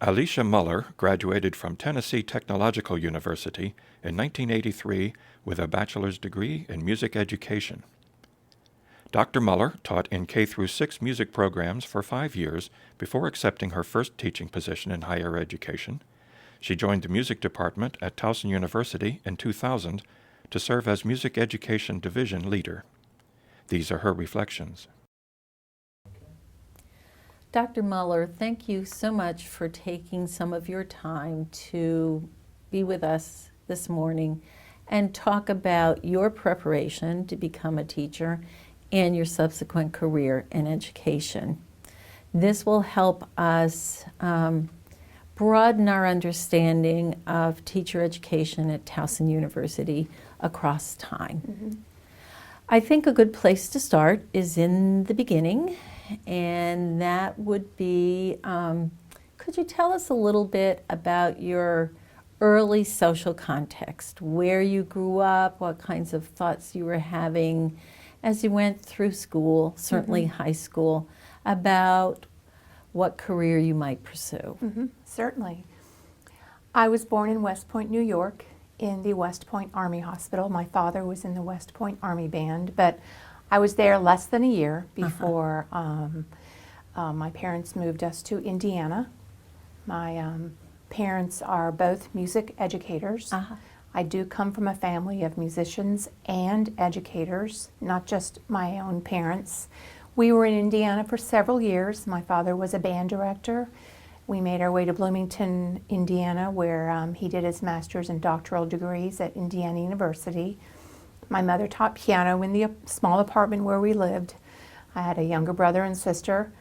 Alicia Mueller graduated from Tennessee Technological University in 1983 with a bachelor's degree in music education. Dr. Mueller taught in K-6 music programs for 5 years before accepting her first teaching position in higher education. She joined the music department at Towson University in 2000 to serve as music education division leader. These are her reflections. Dr. Mueller, thank you so much for taking some of your time to be with us this morning and talk about your preparation to become a teacher and your subsequent career in education. This will help us broaden our understanding of teacher education at Towson University across time. Mm-hmm. I think a good place to start is in the beginning, and that would be, could you tell us a little bit about your early social context, where you grew up, what kinds of thoughts you were having as you went through school, certainly high school, about what career you might pursue? Certainly. I was born in West Point, New York, in the West Point Army Hospital. My father was in the West Point Army Band, but I was there less than a year before my parents moved us to Indiana. My parents are both music educators. I do come from a family of musicians and educators, not just my own parents. We were in Indiana for several years. My father was a band director. We made our way to Bloomington, Indiana, where he did his master's and doctoral degrees at Indiana University. My mother taught piano in the small apartment where we lived. I had a younger brother and sister.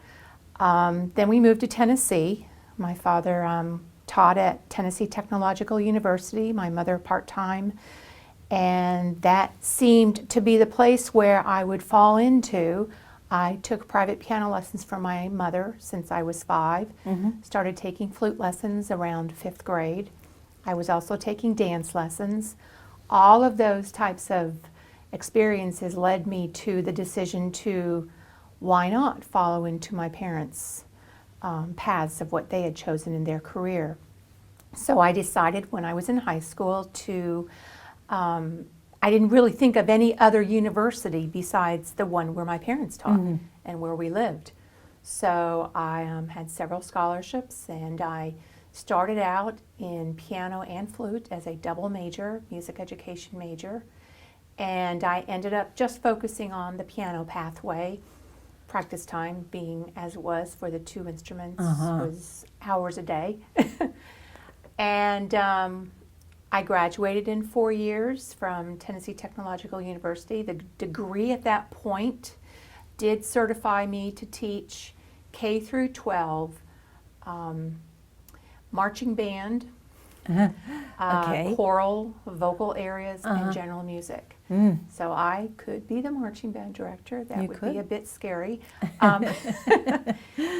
Then we moved to Tennessee. My father taught at Tennessee Technological University, my mother part-time, and that seemed to be the place where I would fall into. I took private piano lessons from my mother since I was 5, started taking flute lessons around 5th grade. I was also taking dance lessons. All of those types of experiences led me to the decision to, why not follow into my parents' paths of what they had chosen in their career. So I decided when I was in high school to, I didn't really think of any other university besides the one where my parents taught and where we lived. So I had several scholarships, and I started out in piano and flute as a double major, music education major, and I ended up just focusing on the piano pathway. Practice time being as it was for the two instruments was hours a day. And I graduated in 4 years from Tennessee Technological University. The degree at that point did certify me to teach K through 12 marching band, choral, vocal areas, and general music. So I could be the marching band director. That would be a bit scary.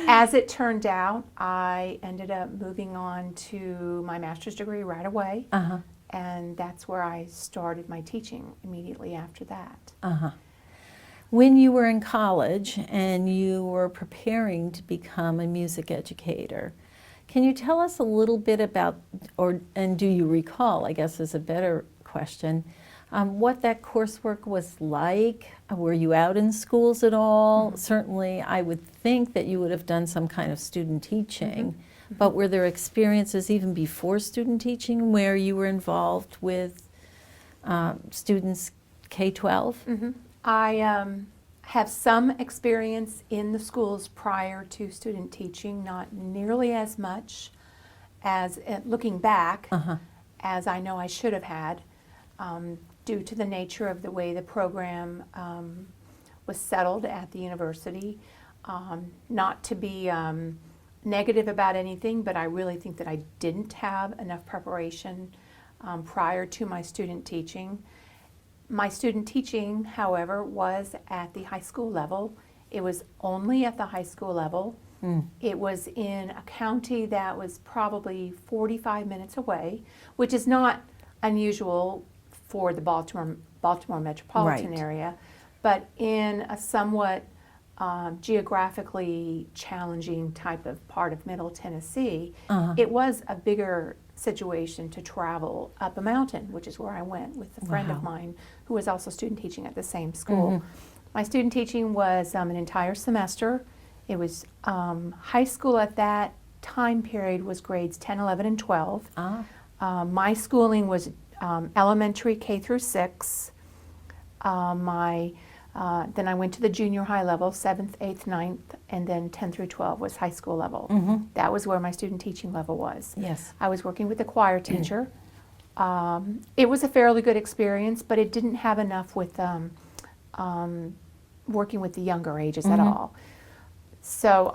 As it turned out, I ended up moving on to my master's degree right away. And that's where I started my teaching immediately after that. When you were in college and you were preparing to become a music educator, can you tell us a little bit about, and do you recall, I guess is a better question, what that coursework was like? Were you out in schools at all? Certainly, I would think that you would have done some kind of student teaching, but were there experiences even before student teaching where you were involved with students K-12? I have some experience in the schools prior to student teaching, not nearly as much as, looking back, as I know I should have had, due to the nature of the way the program was settled at the university. Not to be negative about anything, but I really think that I didn't have enough preparation prior to my student teaching. My student teaching, however, was at the high school level. It was only at the high school level. It was in a county that was probably 45 minutes away, which is not unusual for the Baltimore metropolitan area, but in a somewhat geographically challenging type of part of Middle Tennessee, Uh-huh. it was a bigger situation to travel up a mountain, which is where I went with a friend of Wow. mine who was also student teaching at the same school. My student teaching was an entire semester. It was high school at that time period was grades 10, 11, and 12. My schooling was elementary K through 6. Then I went to the junior high level, 7th, 8th, 9th, and then 10 through 12 was high school level. That was where my student teaching level was. Yes. I was working with a choir teacher. It was a fairly good experience, but it didn't have enough with working with the younger ages at all. So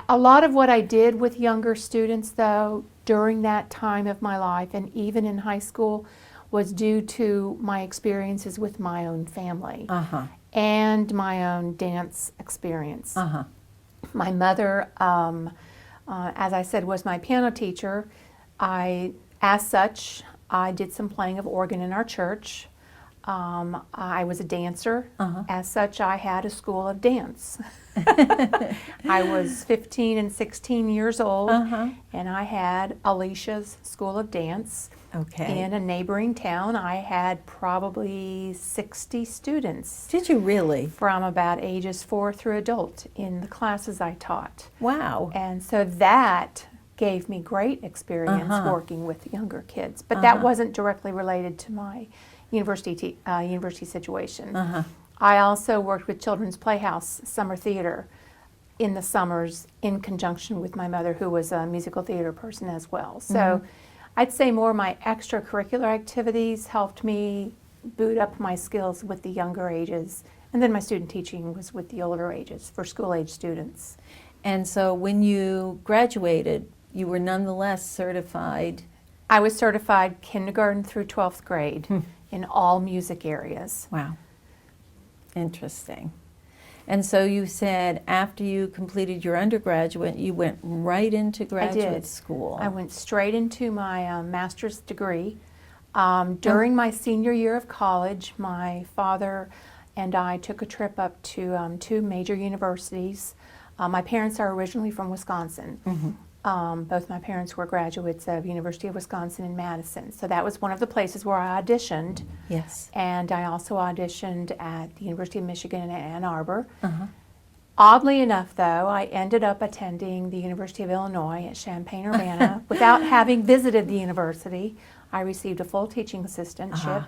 a lot of what I did with younger students, though, during that time of my life and even in high school was due to my experiences with my own family and my own dance experience. My mother, as I said, was my piano teacher. As such, I did some playing of organ in our church. I was a dancer. As such, I had a school of dance. I was 15 and 16 years old, and I had Alicia's School of Dance. In a neighboring town. I had probably 60 students. Did you really? From about ages 4 through adult in the classes I taught. Wow. And so that gave me great experience working with younger kids. But that wasn't directly related to my university situation. I also worked with Children's Playhouse Summer Theater in the summers in conjunction with my mother, who was a musical theater person as well. So I'd say more my extracurricular activities helped me boot up my skills with the younger ages. And then my student teaching was with the older ages for school-age students. And so when you graduated, you were nonetheless certified? I was certified kindergarten through 12th grade in all music areas. Wow. Interesting. And so you said after you completed your undergraduate, you went right into graduate school. I went straight into my master's degree. During my senior year of college, my father and I took a trip up to 2 major universities. My parents are originally from Wisconsin. Both my parents were graduates of University of Wisconsin in Madison. So that was one of the places where I auditioned. Yes. And I also auditioned at the University of Michigan in Ann Arbor. Oddly enough, though, I ended up attending the University of Illinois at Champaign-Urbana. Without having visited the university, I received a full teaching assistantship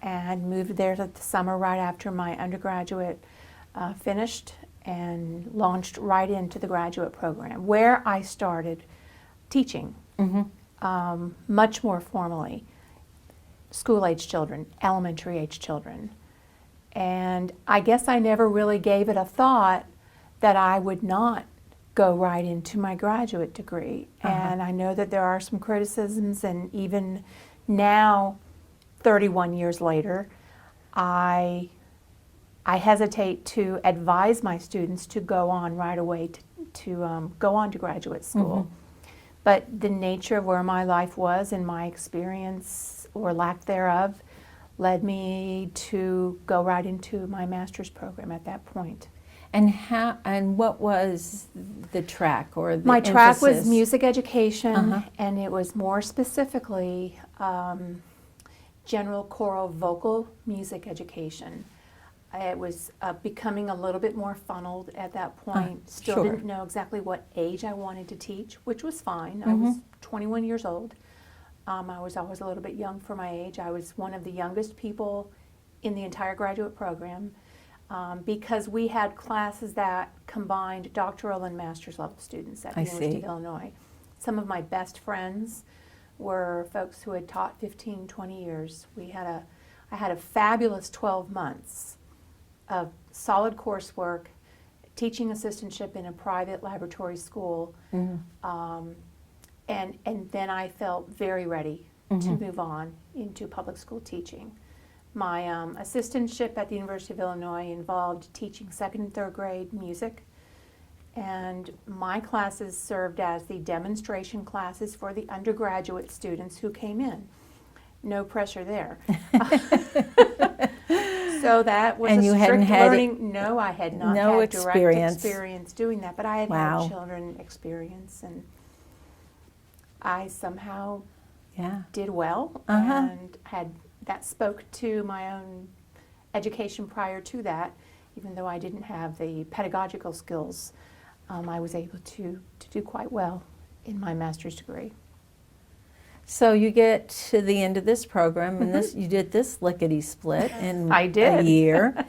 and moved there the summer right after my undergraduate finished, and launched right into the graduate program, where I started teaching much more formally, school-age children, elementary-age children. And I guess I never really gave it a thought that I would not go right into my graduate degree. And I know that there are some criticisms, and even now, 31 years later, I hesitate to advise my students to go on right away to go on to graduate school. But the nature of where my life was and my experience, or lack thereof, led me to go right into my master's program at that point. And what was the track or the My track was emphasis? music education, and it was more specifically general choral vocal music education. It was becoming a little bit more funneled at that point. Still sure. didn't know exactly what age I wanted to teach, which was fine. I was 21 years old. I was always a little bit young for my age. I was one of the youngest people in the entire graduate program because we had classes that combined doctoral and master's level students at the University of Illinois. Some of my best friends were folks who had taught 15, 20 years. I had a fabulous 12 months of solid coursework, teaching assistantship in a private laboratory school, and then I felt very ready to move on into public school teaching. My assistantship at the University of Illinois involved teaching 2nd and 3rd grade music, and my classes served as the demonstration classes for the undergraduate students who came in. No pressure there. So that was And a you strict hadn't had learning. No, I had not no had direct experience. experience doing that, but I had Wow. had children experience, and I somehow Yeah. did well, Uh-huh. and that spoke to my own education prior to that. Even though I didn't have the pedagogical skills, I was able to do quite well in my master's degree. So you get to the end of this program, and you did this lickety-split in I a did. year.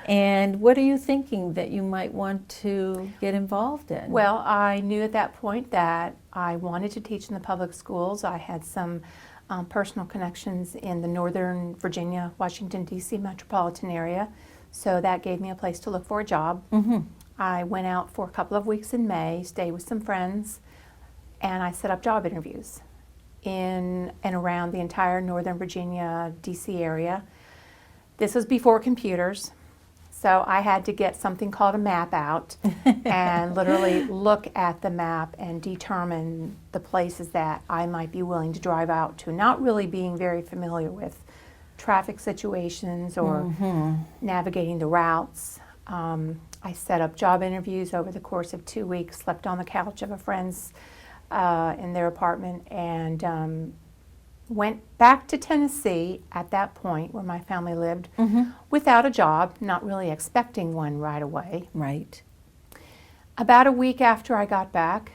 And what are you thinking that you might want to get involved in? Well, I knew at that point that I wanted to teach in the public schools. I had some personal connections in the Northern Virginia, Washington, D.C. metropolitan area, so that gave me a place to look for a job. Mm-hmm. I went out for a couple of weeks in May, stayed with some friends, and I set up job interviews in and around the entire Northern Virginia, D.C. area. This was before computers, so I had to get something called a map out and literally look at the map and determine the places that I might be willing to drive out to, not really being very familiar with traffic situations or navigating the routes. I set up job interviews over the course of 2 weeks, slept on the couch of a friend's in their apartment, and went back to Tennessee at that point where my family lived without a job, not really expecting one right away. Right. About a week after I got back,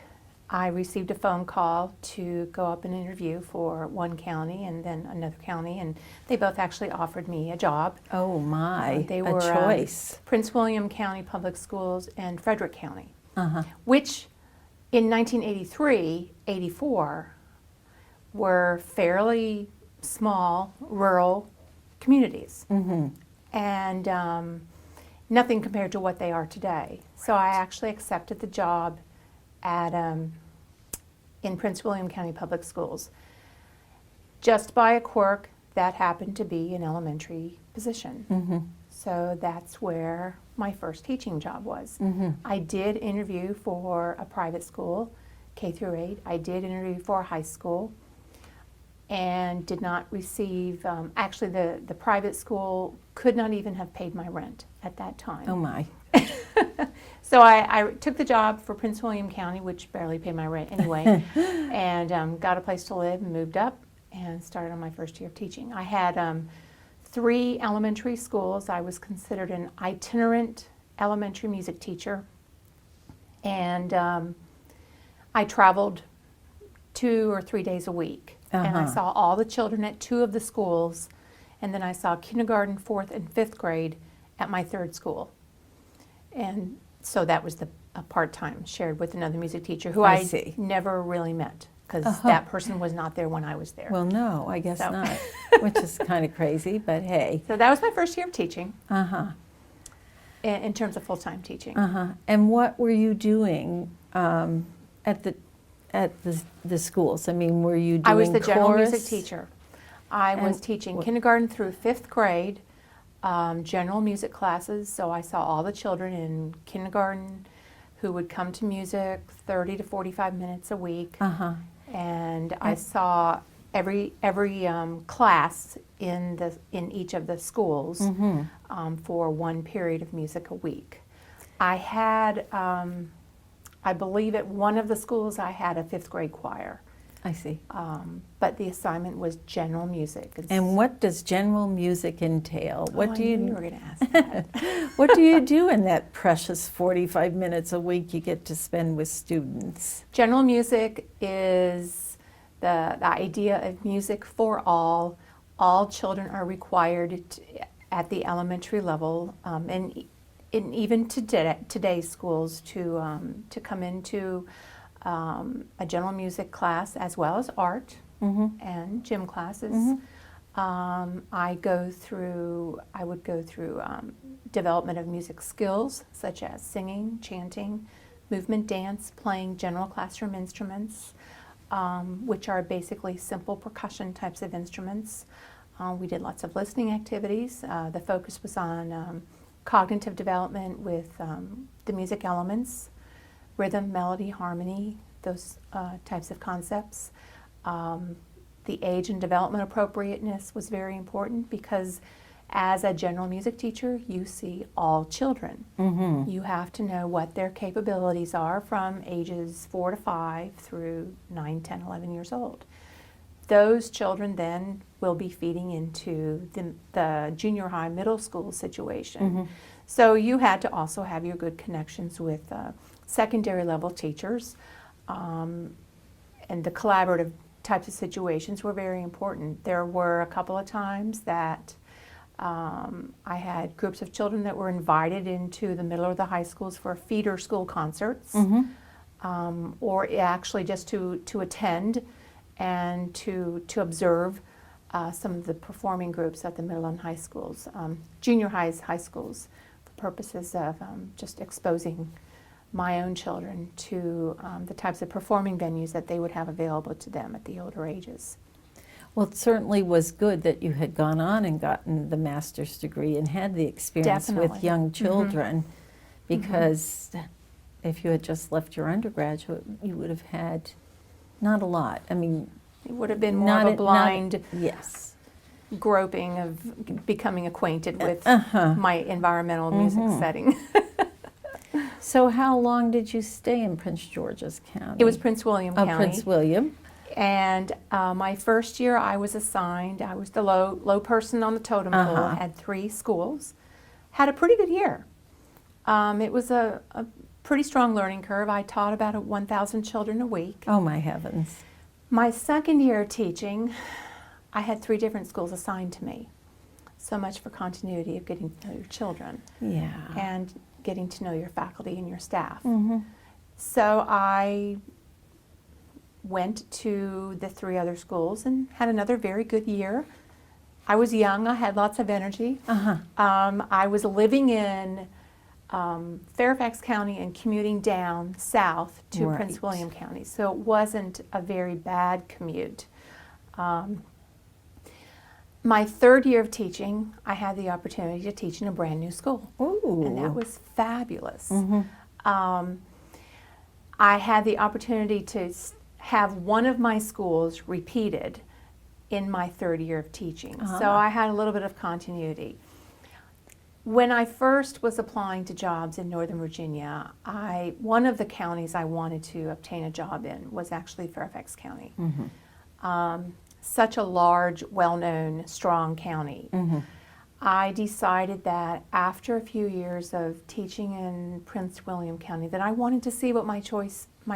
I received a phone call to go up and interview for one county and then another county, and they both actually offered me a job. Oh my, They a were choice. Prince William County Public Schools and Frederick County, Uh-huh. which in 1983, 84 were fairly small rural communities, and nothing compared to what they are today. So I actually accepted the job at in Prince William County Public Schools. Just by a quirk, that happened to be an elementary position. So that's where my first teaching job was. I did interview for a private school, K through 8. I did interview for a high school and did not receive, actually the private school could not even have paid my rent at that time. Oh my. So I took the job for Prince William County, which barely paid my rent anyway, and got a place to live and moved up and started on my first year of teaching. I had 3 elementary schools. I was considered an itinerant elementary music teacher, and I traveled 2 or 3 days a week. And I saw all the children at 2 of the schools, and then I saw kindergarten, 4th, and 5th grade at my 3rd school. And so that was a part-time, shared with another music teacher who I see. never really met, because that person was not there when I was there. Well, no, I guess So. not, which is kind of crazy, but hey. So that was my first year of teaching, Uh-huh. in terms of full-time teaching. Uh-huh. And what were you doing at the schools? I mean, were you doing I was the general chorus? music teacher. I was And teaching kindergarten through 5th grade, general music classes, so I saw all the children in kindergarten who would come to music 30 to 45 minutes a week, Uh-huh. and I saw every class in each of the schools for one period of music a week. I had, I believe at one of the schools I had a 5th grade choir. I see. But the assignment was general music. And what does general music entail? What do I you knew you were going to ask that. What do you do in that precious 45 minutes a week you get to spend with students? General music is the idea of music for all. All children are required at the elementary level, and even today's schools to come into a general music class as well as art and gym classes. I would go through development of music skills such as singing, chanting, movement dance, playing general classroom instruments, which are basically simple percussion types of instruments. We did lots of listening activities. The focus was on cognitive development with the music elements, rhythm, melody, harmony, those types of concepts. The age and development appropriateness was very important because As a general music teacher, you see all children. You have to know what their capabilities are from ages 4 to 5 through 9, 10, 11 years old. Those children then will be feeding into the junior high, middle school situation. So you had to also have your good connections with secondary level teachers, and the collaborative types of situations were very important. There were a couple of times that I had groups of children that were invited into the middle of the high schools for feeder school concerts, or actually just to attend and to observe some of the performing groups at the middle and high schools, junior highs, high schools, for purposes of just exposing my own children to the types of performing venues that they would have available to them at the older ages. Well, it certainly was good that you had gone on and gotten the master's degree and had the experience with Definitely. young children, because if you had just left your undergraduate, you would have had not a lot. I mean, It would have been more of a blind yes. groping of becoming acquainted with my environmental music setting. So how long did you stay in Prince George's County? It was Prince William County. Prince William. And my first year I was assigned, I was the low person on the totem pole, had 3 schools, had a pretty good year. It was a pretty strong learning curve. I taught about 1,000 children a week. Oh my heavens. My second year of teaching, I had 3 different schools assigned to me. So much for continuity of getting to know your children. Yeah. And getting to know your faculty and your staff. So I went to the 3 other schools and had another very good year. I was young, I had lots of energy. I was living in Fairfax County and commuting down south to Prince William County, so it wasn't a very bad commute. My third year of teaching, I had the opportunity to teach in a brand new school. Ooh. And that was fabulous. I had the opportunity to have one of my schools repeated in my third year of teaching. So I had a little bit of continuity. When I first was applying to jobs in Northern Virginia, one of the counties I wanted to obtain a job in was actually Fairfax County. Such a large, well-known, strong county. I decided that after a few years of teaching in Prince William County that I wanted to see what my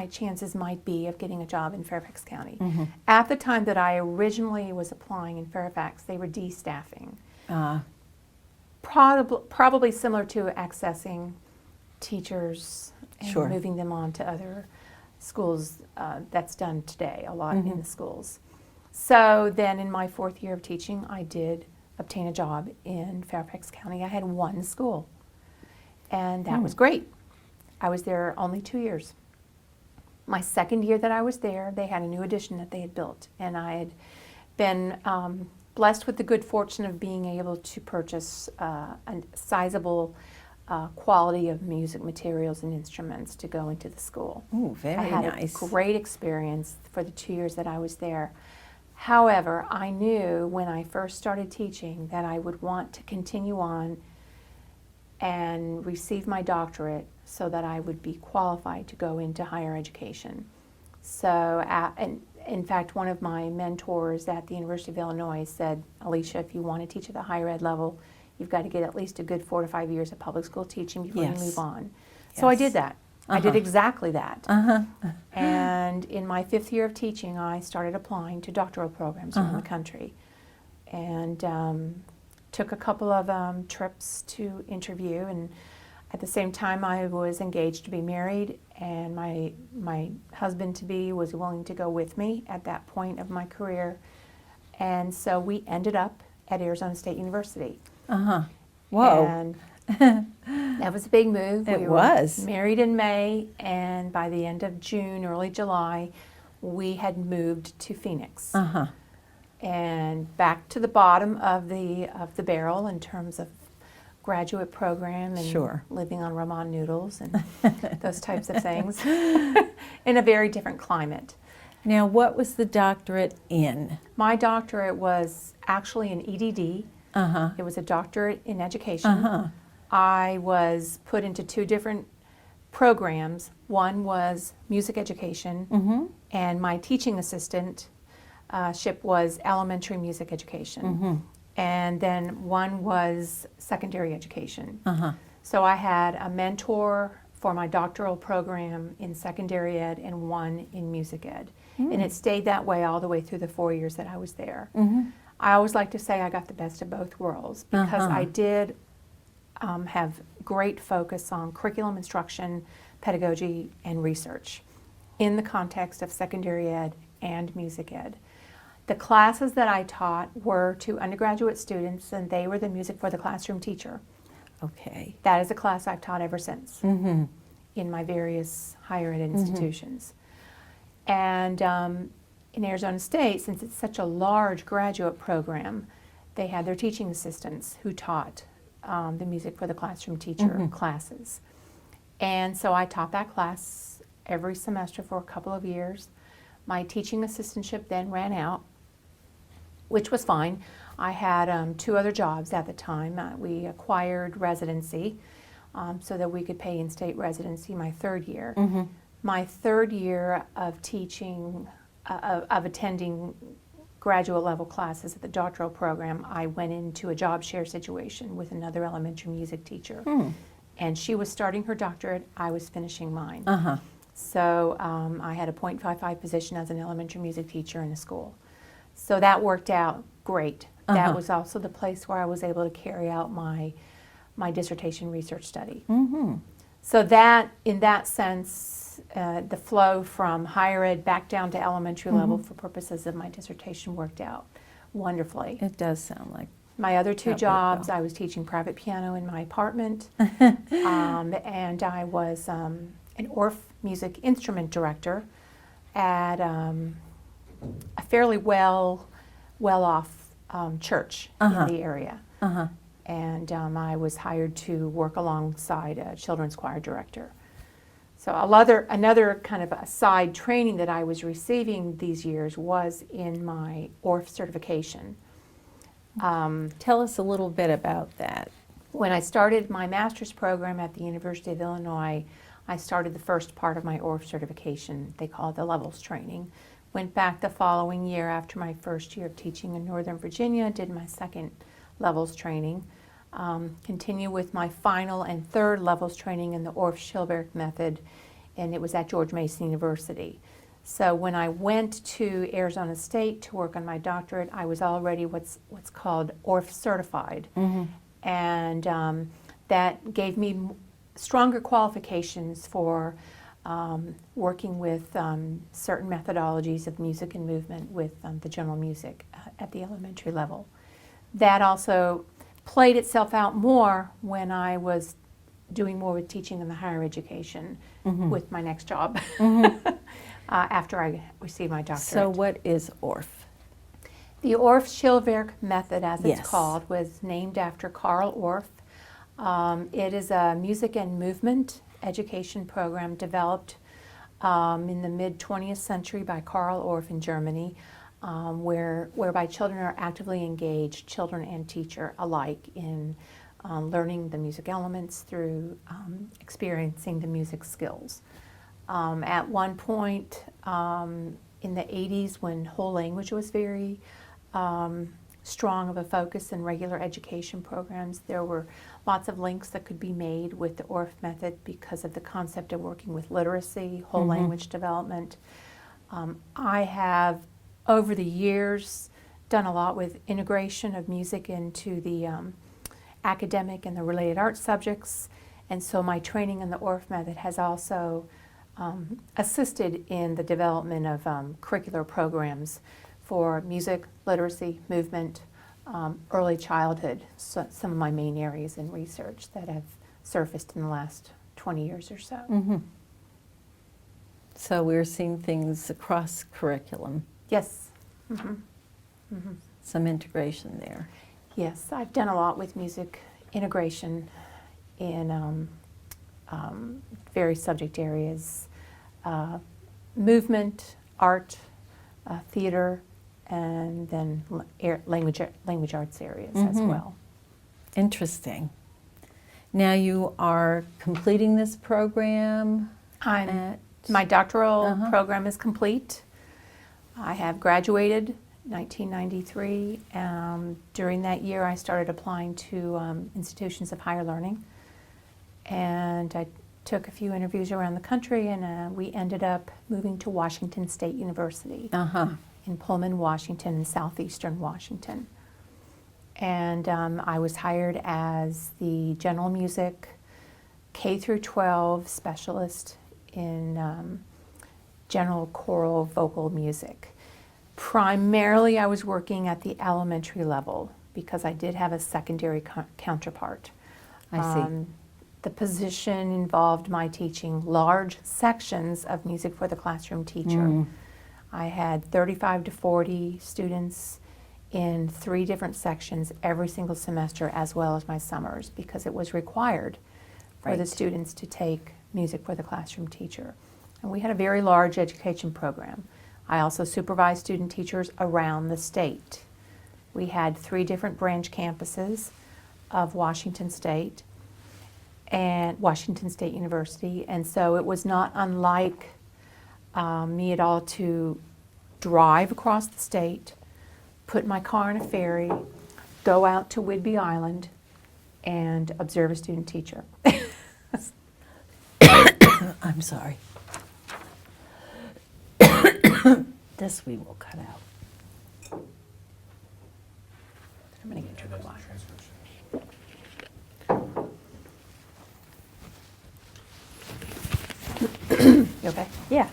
chances might be of getting a job in Fairfax County. At the time that I originally was applying in Fairfax, they were de-staffing. Probably similar to accessing teachers and moving them on to other schools. That's done today a lot in the schools. So then in my 4th year of teaching, I did obtain a job in Fairfax County. I had 1 school, and that was great. I was there only 2 years. My second year that I was there, they had a new addition that they had built, and I had been blessed with the good fortune of being able to purchase a sizable quality of music materials and instruments to go into the school. Ooh, very I had nice. a great experience for the 2 years that I was there. However, I knew when I first started teaching that I would want to continue on and receive my doctorate so that I would be qualified to go into higher education. So, and in fact, one of my mentors at the University of Illinois said, Alicia, if you want to teach at the higher ed level, you've got to get at least a good 4 to 5 years of public school teaching before you move on. So I did that. I did exactly that. And in my 5th year of teaching, I started applying to doctoral programs around the country, and took a couple of trips to interview. And at the same time, I was engaged to be married, and my husband-to-be was willing to go with me at that point of my career. And so we ended up at Arizona State University. Whoa. And that was a big move. It We was. were married in May, and by the end of June, early July, we had moved to Phoenix. And back to the bottom of the barrel in terms of graduate program and living on ramen noodles and those types of things in a very different climate. Now, what was the doctorate in? My doctorate was actually in EDD, It was a doctorate in education. I was put into two different programs. One was music education, and my teaching assistantship was elementary music education. And then one was secondary education. So I had a mentor for my doctoral program in secondary ed and one in music ed. And it stayed that way all the way through the 4 years that I was there. I always like to say I got the best of both worlds because I did have great focus on curriculum instruction, pedagogy, and research in the context of secondary ed and music ed. The classes that I taught were to undergraduate students, and they were the music for the classroom teacher. Okay. That is a class I've taught ever since in my various higher ed institutions. And in Arizona State, since it's such a large graduate program, they had their teaching assistants who taught the music for the classroom teacher classes. And so I taught that class every semester for a couple of years. My teaching assistantship then ran out, which was fine. I had two other jobs at the time. We acquired residency so that we could pay in-state residency my third year. My third year of teaching, of attending graduate level classes at the doctoral program, I went into a job share situation with another elementary music teacher. And she was starting her doctorate, I was finishing mine. So I had a .55 position as an elementary music teacher in a school. So that worked out great. That was also the place where I was able to carry out my dissertation research study. So that, in that sense, the flow from higher ed back down to elementary level for purposes of my dissertation worked out wonderfully. It does sound like My other two that worked jobs, well. I was teaching private piano in my apartment, and I was an Orff music instrument director at a fairly well-off church in the area. And I was hired to work alongside a children's choir director. So another kind of a side training that I was receiving these years was in my Orff certification. Tell us a little bit about that. When I started my master's program at the University of Illinois, I started the first part of my Orff certification. They call it the levels training. Went back the following year after my first year of teaching in Northern Virginia, did my second levels training. Continue with my final and third levels training in the Orff-Schillberg method, and it was at George Mason University. So when I went to Arizona State to work on my doctorate, I was already what's called Orff certified, and that gave me stronger qualifications for working with certain methodologies of music and movement with the general music at the elementary level. That also played itself out more when I was doing more with teaching in the higher education with my next job after I received my doctorate. So what is Orff? The Orff-Schillberg method, as it's Yes. called, was named after Carl Orff. It is a music and movement education program developed in the mid-20th century by Carl Orff in Germany, whereby children are actively engaged, children and teacher alike, in learning the music elements through experiencing the music skills. At one point in the 80s, when whole language was very strong of a focus in regular education programs, there were lots of links that could be made with the Orff method because of the concept of working with literacy, whole language development. I have, over the years, done a lot with integration of music into the academic and the related arts subjects, and so my training in the Orff method has also assisted in the development of curricular programs for music, literacy, movement, early childhood, so some of my main areas in research that have surfaced in the last 20 years or so. So we're seeing things across curriculum, Yes. some integration there. Yes, I've done a lot with music integration in various subject areas, movement, art, theater, and then language arts areas as well. Interesting. Now you are completing this program at... My doctoral program is complete. I have graduated 1993. During that year, I started applying to institutions of higher learning, and I took a few interviews around the country, and we ended up moving to Washington State University in Pullman, Washington, in southeastern Washington. And I was hired as the general music K through 12 specialist in general choral vocal music. Primarily, I was working at the elementary level because I did have a secondary counterpart. I see. The position involved my teaching large sections of music for the classroom teacher. I had 35 to 40 students in 3 different sections every single semester, as well as my summers, because it was required for the students to take music for the classroom teacher. And we had a very large education program. I also supervised student teachers around the state. We had 3 different branch campuses of Washington State and Washington State University, and so it was not unlike me at all to drive across the state, put my car in a ferry, go out to Whidbey Island, and observe a student teacher. I'm sorry. This we will cut out. I'm gonna get your water. You okay? Yeah.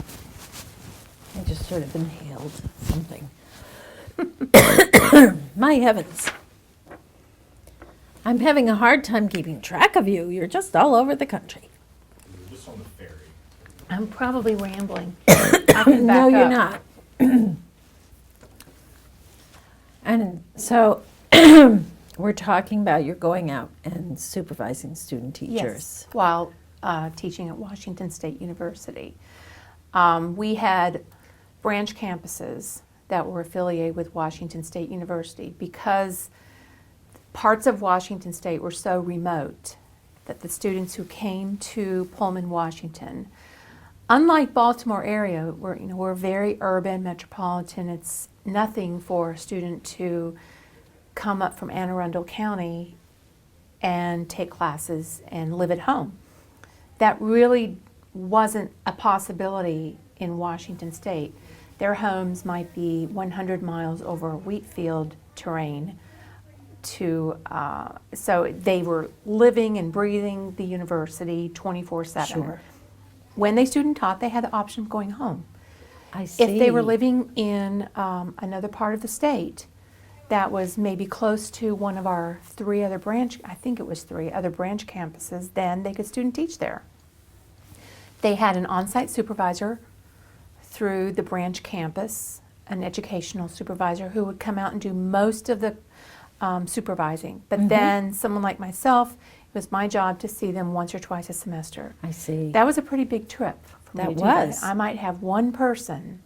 I just sort of inhaled something. My heavens. I'm having a hard time keeping track of you. You're just all over the country. You're just on the ferry. I'm probably rambling. I can back No, you're up. not. And so we're talking about you're going out and supervising student teachers. Yes, while teaching at Washington State University. We had branch campuses that were affiliated with Washington State University because parts of Washington State were so remote that the students who came to Pullman, Washington, unlike Baltimore area, we're very urban, metropolitan. It's nothing for a student to come up from Anne Arundel County and take classes and live at home. That really wasn't a possibility in Washington State. Their homes might be 100 miles over wheat field terrain. So they were living and breathing the university 24/7. Sure. When they student taught, they had the option of going home. I see. If they were living in another part of the state that was maybe close to one of our 3 other branch, I think it was 3 other branch campuses, then they could student teach there. They had an on-site supervisor through the branch campus, an educational supervisor who would come out and do most of the supervising. But then someone like myself, it was my job to see them once or twice a semester. I see. That was a pretty big trip for me That to do was. I might have one person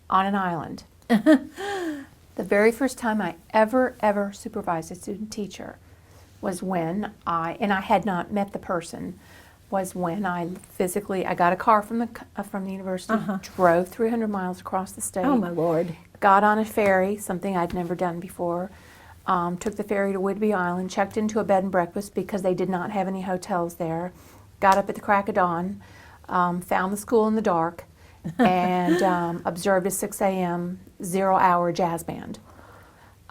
on an island. The very first time I ever supervised a student teacher was when I had not met the person, was when I got a car from the university, drove 300 miles across the state. Oh, my Lord. Got on a ferry, something I'd never done before. Took the ferry to Whidbey Island, checked into a bed and breakfast because they did not have any hotels there. Got up at the crack of dawn, found the school in the dark, and observed a 6 a.m. 0-hour jazz band.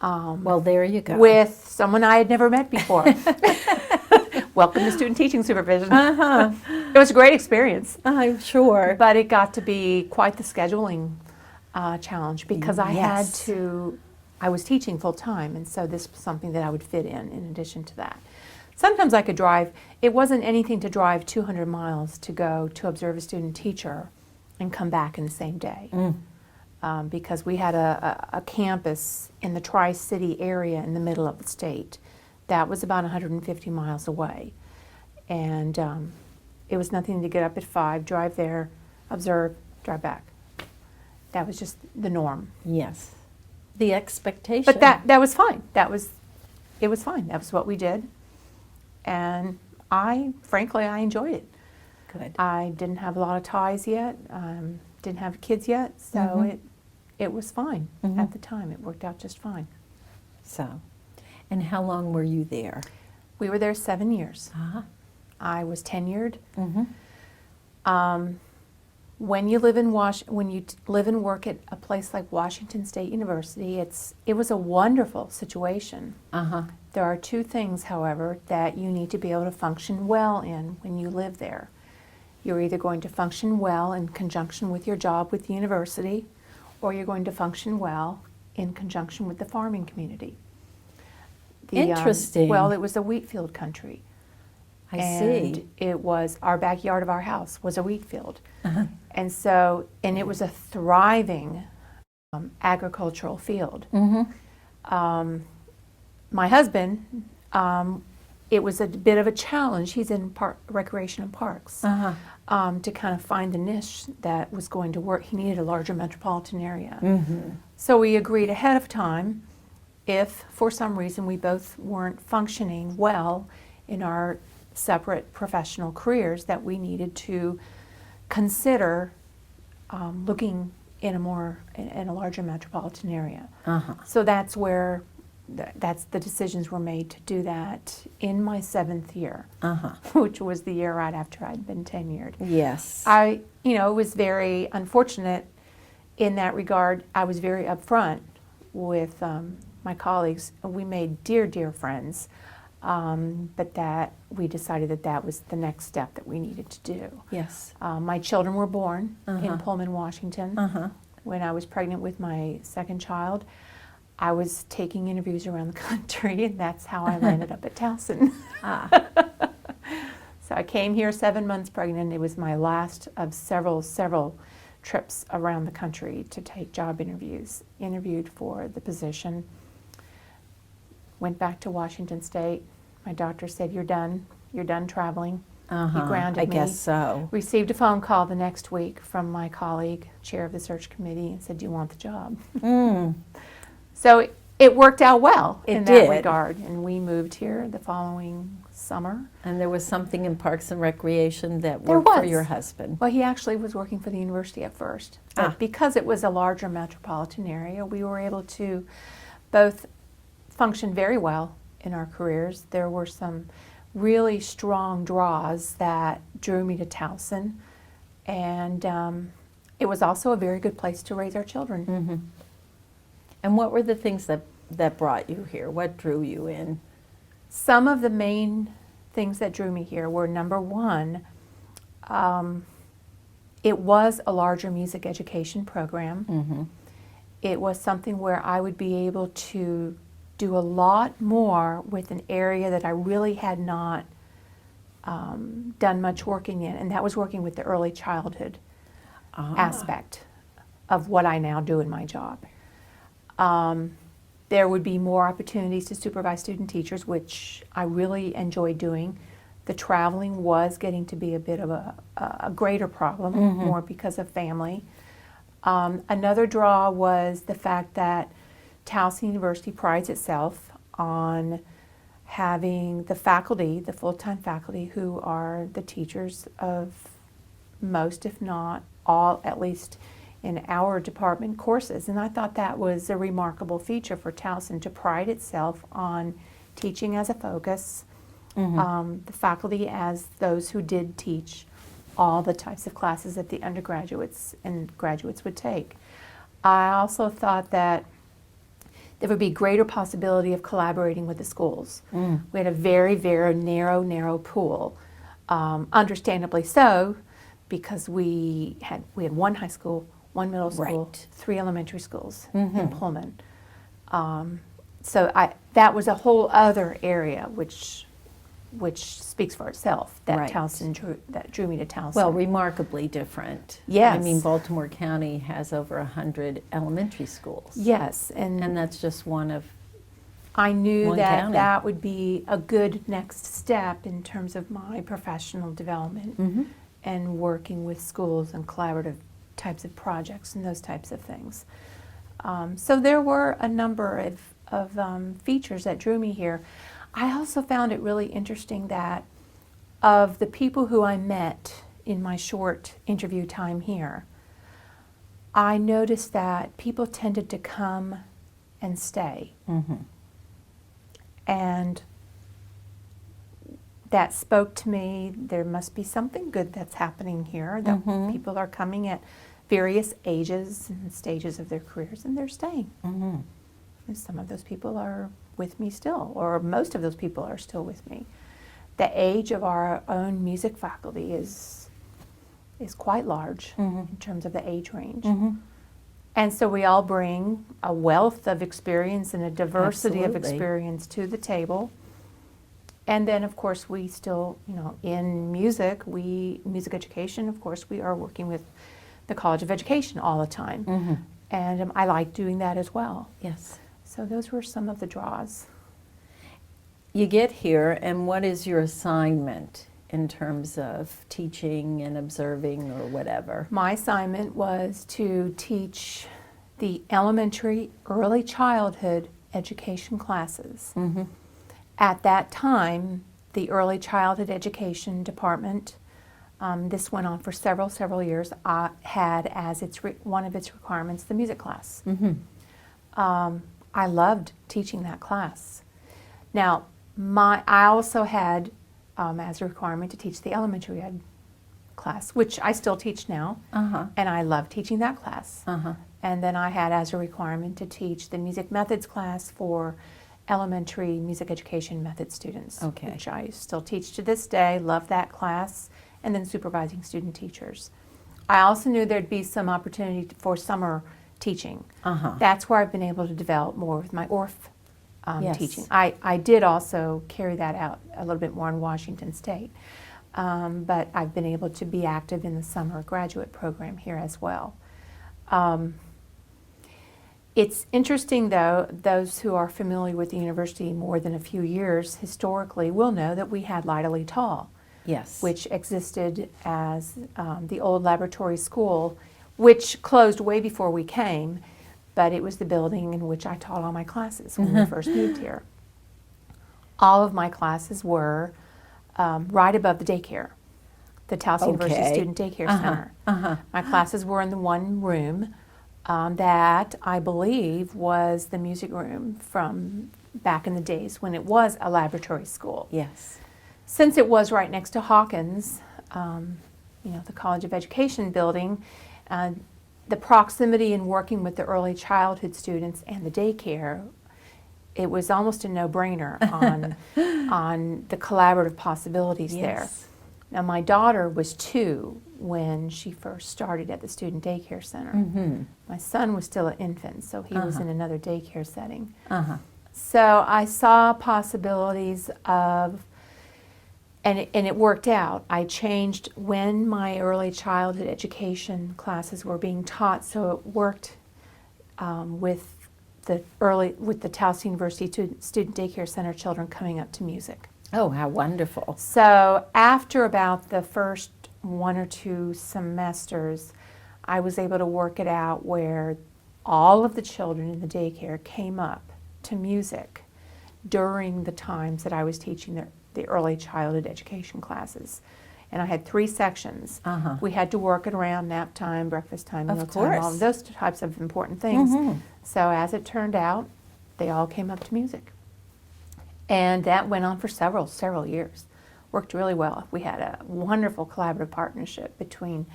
Well, there you go. With someone I had never met before. Welcome to student teaching supervision. It was a great experience. I'm sure. But it got to be quite the scheduling challenge because Yes. I was teaching full time, and so this was something that I would fit in addition to that. Sometimes I could drive. It wasn't anything to drive 200 miles to go to observe a student teacher and come back in the same day. Because we had a campus in the Tri-City area in the middle of the state. That was about 150 miles away. And it was nothing to get up at 5, drive there, observe, drive back. That was just the norm. Yes. the expectation. But that was fine. It was fine. That was what we did. And frankly, I enjoyed it. Good. I didn't have a lot of ties yet, didn't have kids yet, so it was fine at the time. It worked out just fine. So, and how long were you there? We were there 7 years. Uh-huh. I was tenured. Mm-hmm. When you live in live and work at a place like Washington State University, it was a wonderful situation. Uh-huh. There are two things, however, that you need to be able to function well in when you live there. You're either going to function well in conjunction with your job with the university, or you're going to function well in conjunction with the farming community. Interesting. Well, it was a wheat field country. I And see. it was, our backyard of our house was a wheat field. Uh-huh. And it was a thriving agricultural field. Mm-hmm. My husband, it was a bit of a challenge. He's in recreation and parks. Uh-huh. To kind of find the niche that was going to work. He needed a larger metropolitan area. Mm-hmm. So we agreed ahead of time, if for some reason we both weren't functioning well in our separate professional careers, that we needed to consider looking in a larger metropolitan area. Uh-huh. So that's where the decisions were made to do that in my 7th year, Uh-huh. which was the year right after I'd been tenured. Yes. It was very unfortunate in that regard. I was very upfront with my colleagues. We made dear, dear friends, but that we decided that was the next step that we needed to do. Yes. My children were born Uh-huh. in Pullman, Washington. Uh-huh. When I was pregnant with my second child, I was taking interviews around the country, and that's how I landed up at Towson. Ah. So I came here 7 months pregnant. It was my last of several trips around the country to take job interviews. Interviewed for the position. Went back to Washington State. My doctor said, "You're done. You're done traveling." Uh-huh. He grounded I me. guess so. Received a phone call the next week from my colleague, chair of the search committee, and said, "Do you want the job?" Mm. So it worked out well It in did. that regard, and we moved here the following summer. And there was something in Parks and Recreation that There worked for was. your husband. Well, he actually was working for the university at first. But Ah. because it was a larger metropolitan area, we were able to both function very well in our careers. There were some really strong draws that drew me to Towson, and it was also a very good place to raise our children. Mm-hmm. And what were the things that brought you here? What drew you in? Some of the main things that drew me here were, number one, it was a larger music education program. Mm-hmm. It was something where I would be able to do a lot more with an area that I really had not done much working in, and that was working with the early childhood aspect of what I now do in my job. There would be more opportunities to supervise student teachers, which I really enjoyed doing. The traveling was getting to be a bit of a greater problem, more because of family. Another draw was the fact that Towson University prides itself on having the faculty, the full-time faculty, who are the teachers of most, if not all, at least in our department, courses. And I thought that was a remarkable feature for Towson, to pride itself on teaching as a focus, the faculty as those who did teach all the types of classes that the undergraduates and graduates would take. I also thought that there would be greater possibility of collaborating with the schools. We had a very, very narrow pool, understandably so, because we had one high school, one middle school, Right. 3 elementary schools in Pullman. So that was a whole other area, which speaks for itself. That Right. Towson drew me to Towson. Well, remarkably different. Yes. I mean, Baltimore County has over 100 elementary schools. yes, And that's just one of, I knew one that county. that would be a good next step in terms of my professional development and working with schools and collaborative types of projects and those types of things. So there were a number of features that drew me here. I also found it really interesting that of the people who I met in my short interview time here, I noticed that people tended to come and stay. Mm-hmm. And that spoke to me, there must be something good that's happening here, that Mhm. people are coming at various ages and stages of their careers and they're staying. Mm-hmm. And some of those people are with me still, or most of those people are still with me. The age of our own music faculty is quite large Mhm. in terms of the age range. Mm-hmm. And so we all bring a wealth of experience and a diversity of Absolutely. experience to the table. And then, of course, we still, in music education, of course, we are working with the College of Education all the time. Mm-hmm. And I like doing that as well. Yes. So those were some of the draws. You get here, and what is your assignment in terms of teaching and observing or whatever? My assignment was to teach the elementary early childhood education classes. Mm-hmm. At that time, the early childhood education department, this went on for several years, had as one of its requirements the music class. Mm-hmm. I loved teaching that class. Now, I also had as a requirement to teach the elementary ed class, which I still teach now, Uh-huh. and I love teaching that class. Uh-huh. And then I had as a requirement to teach the music methods class for elementary music education method students, Okay. which I still teach to this day, love that class, and then supervising student teachers. I also knew there'd be some opportunity for summer teaching. Uh-huh. That's where I've been able to develop more with my ORF Yes. teaching. I did also carry that out a little bit more in Washington State, but I've been able to be active in the summer graduate program here as well. It's interesting, though, those who are familiar with the university more than a few years historically will know that we had Lyda Lee Tall, Yes. which existed as the old laboratory school, which closed way before we came, but it was the building in which I taught all my classes when we first moved here. All of my classes were right above the daycare, the Towson University Okay. Student Daycare Uh-huh. Center. Uh-huh. My classes were in the one room that I believe was the music room from back in the days when it was a laboratory school. Yes. Since it was right next to Hawkins, the College of Education building, the proximity in working with the early childhood students and the daycare, it was almost a no-brainer on the collaborative possibilities there. Yes. Now, my daughter was 2 when she first started at the student daycare center. Mm-hmm. My son was still an infant, so he was Uh-huh. in another daycare setting. Uh-huh. So I saw possibilities of, and it worked out. I changed when my early childhood education classes were being taught, so it worked with the Towson University Student Daycare Center children coming up to music. Oh, how wonderful. So after about the first 1 or 2 semesters, I was able to work it out where all of the children in the daycare came up to music during the times that I was teaching the early childhood education classes. And I had 3 sections. Uh-huh. We had to work it around nap time, breakfast time, Of meal time, all course. of those types of important things. Mhm. So as it turned out, they all came up to music. And that went on for several years. Worked really well. We had a wonderful collaborative partnership between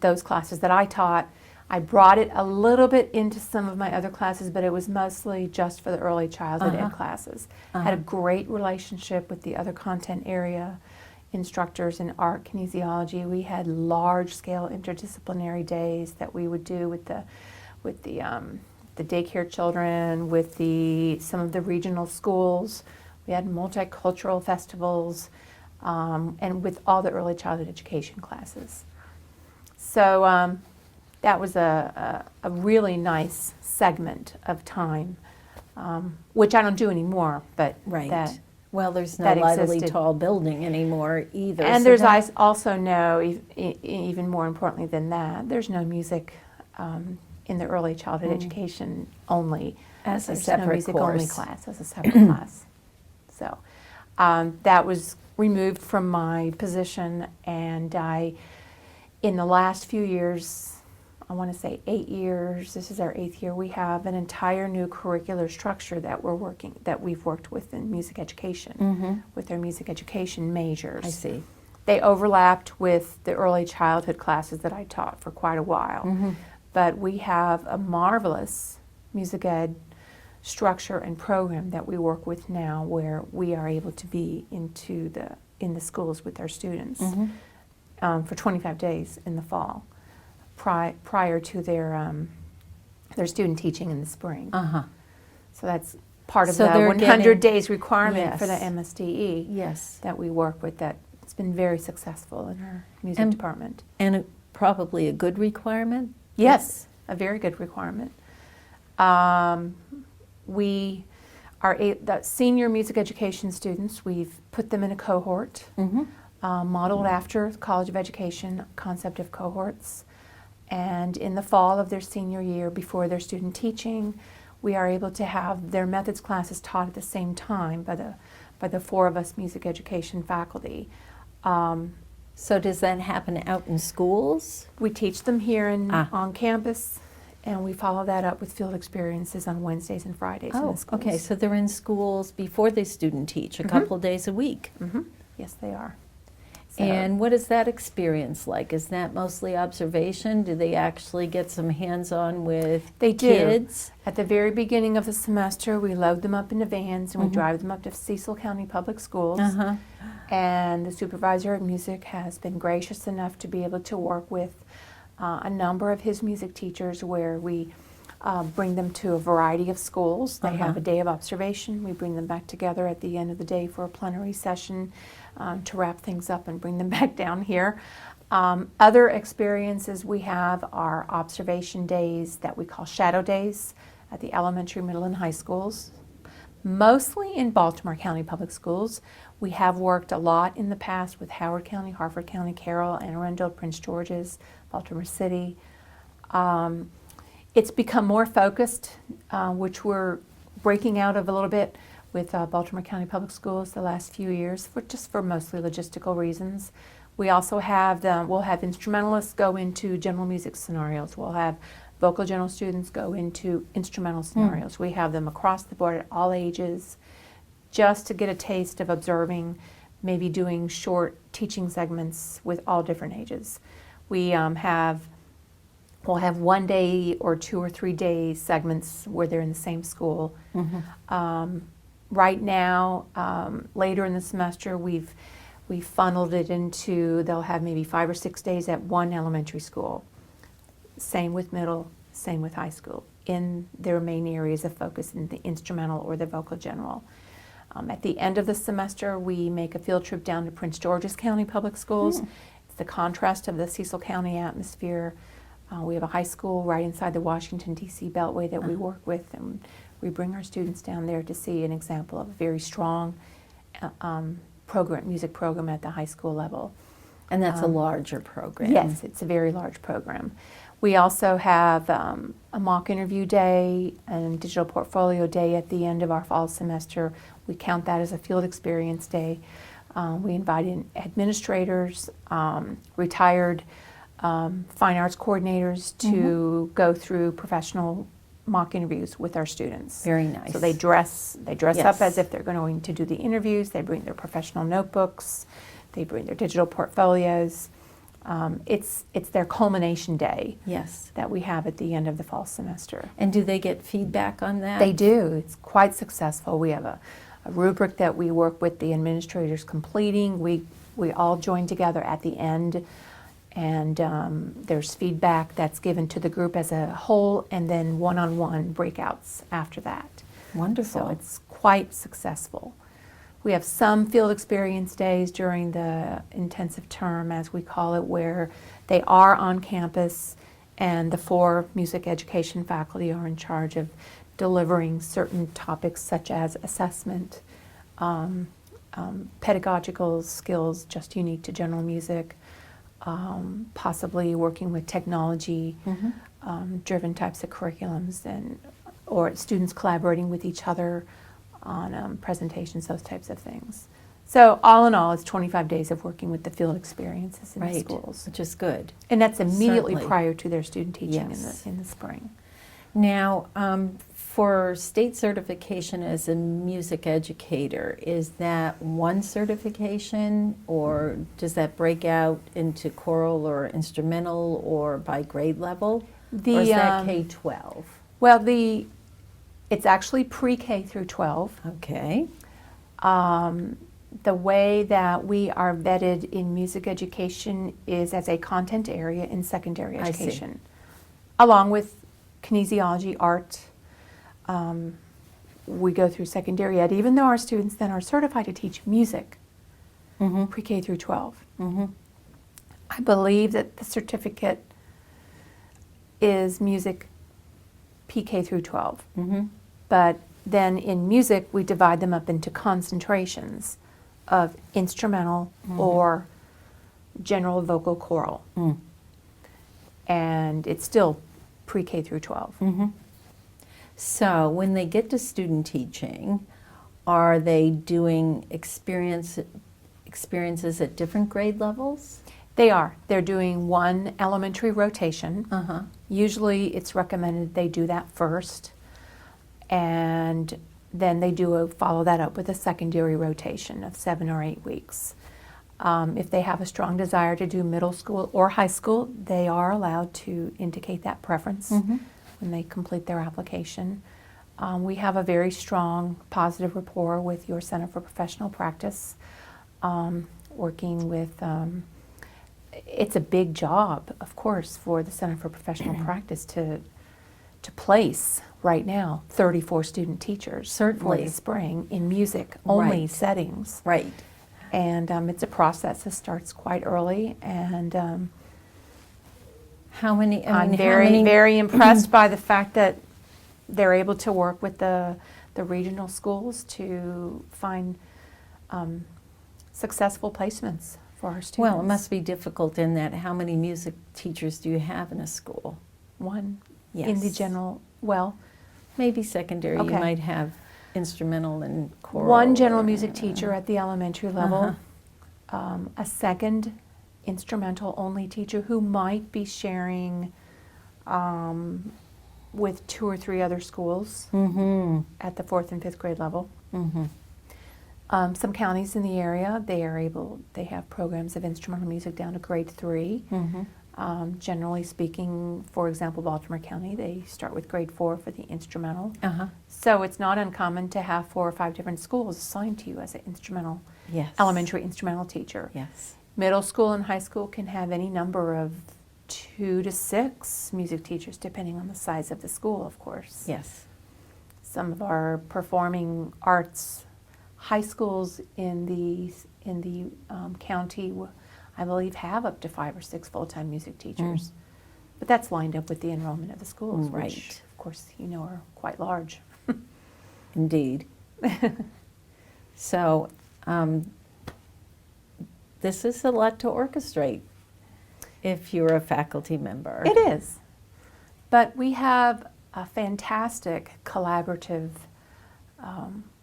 those classes that I taught. I brought it a little bit into some of my other classes, but it was mostly just for the early childhood ed classes. Had a great relationship with the other content area instructors in art kinesiology. We had large-scale interdisciplinary days that we would do with the daycare children, with some of the regional schools. We had multicultural festivals, and with all the early childhood education classes. So that was a really nice segment of time, which I don't do anymore, but Right. Well, there's no that Lyda Lee existed. Tall building anymore either. And so there's also no, even more importantly than that, there's no music in the early childhood education only. As a There's separate no music only course. class, as a separate class. So that was removed from my position, and in the last few years, I want to say 8 years, this is our 8th year, we have an entire new curricular structure that we've worked with in music education, with their music education majors. I see. They overlapped with the early childhood classes that I taught for quite a while. But we have a marvelous music ed structure and program that we work with now, where we are able to be in the schools with our students for 25 days in the fall, prior to their student teaching in the spring. So that's part of So the they're 100 getting- days requirement for the Yes. MSDE Yes. that we work with. That it's been very successful in our music And- department. And probably a good requirement? Yes, a very good requirement. We are the senior music education students. We've put them in a cohort, modeled after the College of Education concept of cohorts. And in the fall of their senior year, before their student teaching, we are able to have their methods classes taught at the same time by the 4 of us music education faculty. So does that happen out in schools? We teach them here Ah. on campus, and we follow that up with field experiences on Wednesdays and Fridays in the schools. Okay, so they're in schools before they student teach, a couple days a week. Yes, they are. So- And what is that experience like? Is that mostly observation? Do they actually get some hands-on with They do. kids? At the very beginning of the semester, we load them up into vans and we drive them up to Cecil County Public Schools. And the supervisor of music has been gracious enough to be able to work with a number of his music teachers, where we bring them to a variety of schools. They have a day of observation. We bring them back together at the end of the day for a plenary session to wrap things up and bring them back down here. Other experiences we have are observation days that we call shadow days at the elementary, middle, and high schools, mostly in Baltimore County Public Schools. We have worked a lot in the past with Howard County, Harford County, Carroll, Anne Arundel, Prince George's, Baltimore City. It's become more focused, which we're breaking out of a little bit with Baltimore County Public Schools the last few years, for mostly logistical reasons. We also have we'll have instrumentalists go into general music scenarios. We'll have vocal general students go into instrumental scenarios. We have them across the board at all ages, just to get a taste of observing, maybe doing short teaching segments with all different ages. We'll have 1 day or 2 or 3 day segments where they're in the same school. Right now, later in the semester, we've funneled it into, they'll have maybe 5 or 6 days at one elementary school. Same with middle, same with high school, in their main areas of focus in the instrumental or the vocal general. At the end of the semester, we make a field trip down to Prince George's County Public Schools. It's the contrast of the Cecil County atmosphere. We have a high school right inside the Washington, D.C. Beltway that we work with, and we bring our students down there to see an example of a very strong music program at the high school level. And that's a larger program. Yes, it's a very large program. We also have a mock interview day and digital portfolio day at the end of our fall semester. We count that as a field experience day. We invite in administrators, retired fine arts coordinators to go through professional mock interviews with our students. Very nice. So they dress Yes. up as if they're going to do the interviews. They bring their professional notebooks. They bring their digital portfolios. It's their culmination day Yes. that we have at the end of the fall semester. And do they get feedback on that? They do. It's quite successful. We have a rubric that we work with the administrators completing. We all join together at the end, and there's feedback that's given to the group as a whole, and then one-on-one breakouts after that. Wonderful. So it's quite successful. We have some field experience days during the intensive term, as we call it, where they are on campus and the 4 music education faculty are in charge of delivering certain topics such as assessment, pedagogical skills just unique to general music, possibly working with technology, driven types of curriculums, or students collaborating with each other on presentations, those types of things. So all in all, it's 25 days of working with the field experiences in the Right, schools. which is good. And that's immediately Certainly. prior to their student teaching Yes. in the spring. Now, for state certification as a music educator, is that one certification, or does that break out into choral or instrumental or by grade level? Or is that K-12? Well, it's actually pre-K through 12. Okay. The way that we are vetted in music education is as a content area in secondary I see. education, along with kinesiology, art. We go through secondary ed, even though our students then are certified to teach music, Mm-hmm. pre-K through 12. Mm-hmm. I believe that the certificate is music PK through 12. Mm-hmm. But then in music, we divide them up into concentrations of instrumental or general vocal choral. Mm. And it's still pre-K through 12. Mm-hmm. So when they get to student teaching, are they doing experiences at different grade levels? They are. They're doing one elementary rotation. Uh-huh. Usually it's recommended they do that first, and then they follow that up with a secondary rotation of 7 or 8 weeks. If they have a strong desire to do middle school or high school, they are allowed to indicate that preference when they complete their application. We have a very strong positive rapport with your Center for Professional Practice, working with, it's a big job, of course, for the Center for Professional Practice to place right now 34 student teachers for Certainly. the spring in music only Right. settings. Right. And it's a process that starts quite early, and How many? I'm very impressed by the fact that they're able to work with the regional schools to find successful placements for our students. Well, it must be difficult in that. How many music teachers do you have in a school? One in the Yes. general, well, Maybe secondary. You Okay. might have instrumental and choral. one general or- music teacher at the elementary level, Uh-huh. a second instrumental only teacher who might be sharing with 2 or 3 other schools Mm-hmm. at the 4th and 5th grade level. Mm-hmm. Some counties in the area, they have programs of instrumental music down to grade 3. Mm-hmm. Generally speaking, for example, Baltimore County, they start with grade 4 for the instrumental. Uh-huh. So it's not uncommon to have 4 or 5 different schools assigned to you as an instrumental, Yes. elementary instrumental teacher. Yes. Middle school and high school can have any number of 2 to 6 music teachers, depending on the size of the school, of course. Yes. Some of our performing arts high schools in the county, I believe, have up to 5 or 6 full-time music teachers. But that's lined up with the enrollment of the schools, Right. which, of course, are quite large. Indeed. So, this is a lot to orchestrate if you're a faculty member. It is. But we have a fantastic collaborative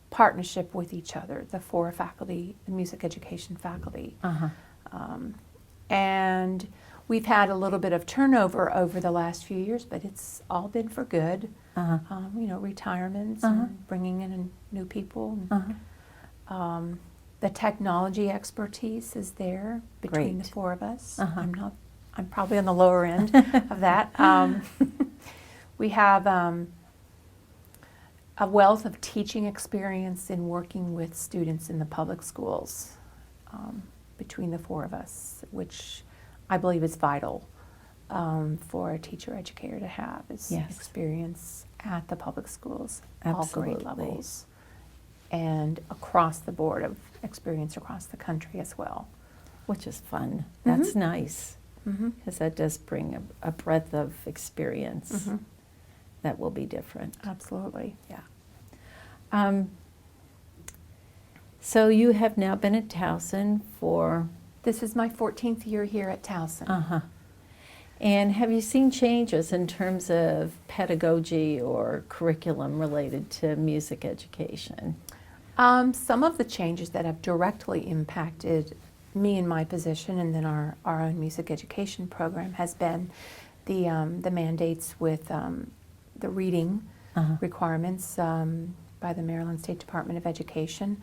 partnership with each other, the 4 faculty, the music education faculty. Uh-huh. And we've had a little bit of turnover over the last few years, but it's all been for good. Uh-huh. Retirements Uh-huh. and bringing in new people. Uh-huh. The technology expertise is there between Great. the 4 of us. Uh-huh. I'm probably on the lower end of that. We have a wealth of teaching experience in working with students in the public schools between the 4 of us, which I believe is vital for a teacher educator to have, is Yes. experience at the public schools, Absolutely. all grade levels, and across the board of experience across the country as well. Which is fun. That's nice, Mm-hmm. because that does bring a breadth of experience Mm-hmm. that will be different. Absolutely. Yeah. So you have now been at Towson for, This is my 14th year here at Towson. uh-huh. And have you seen changes in terms of pedagogy or curriculum related to music education? Some of the changes that have directly impacted me in my position and then our own music education program has been the mandates with the reading requirements by the Maryland State Department of Education,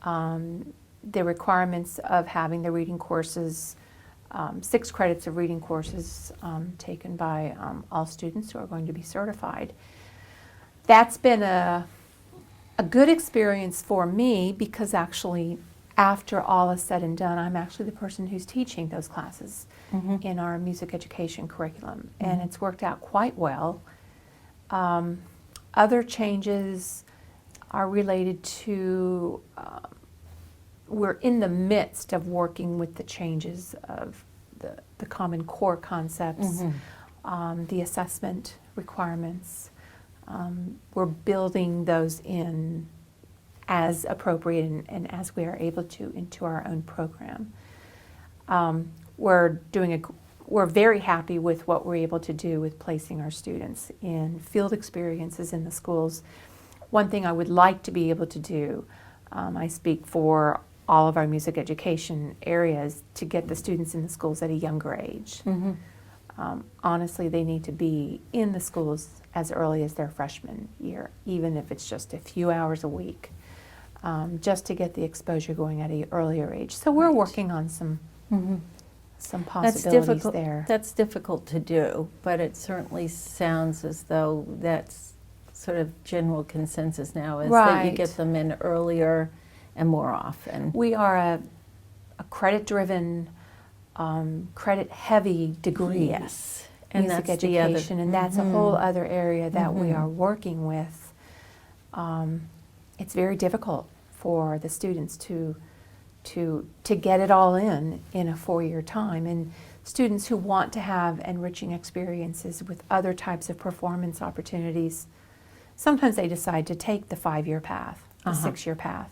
the requirements of having the reading courses, 6 credits of reading courses taken by all students who are going to be certified. That's been a good experience for me because actually after all is said and done, I'm actually the person who's teaching those classes in our music education curriculum, and it's worked out quite well. Other changes are related to, we're in the midst of working with the changes of the Common Core concepts, the assessment requirements. We're building those in as appropriate and as we are able to into our own program. We're very happy with what we're able to do with placing our students in field experiences in the schools. One thing I would like to be able to do, I speak for all of our music education areas, to get the students in the schools at a younger age. Honestly, they need to be in the schools as early as their freshman year, even if it's just a few hours a week, just to get the exposure going at an earlier age. So we're working on some possibilities there. That's difficult to do, but it certainly sounds as though that's sort of general consensus now, is that you get them in earlier and more often. We are a credit-driven, credit-heavy degree. Yes, and music that's education, and that's a whole other area that we are working with. It's very difficult for the students to get it all in a 4-year time, and students who want to have enriching experiences with other types of performance opportunities, sometimes they decide to take the 5-year path, the 6-year path.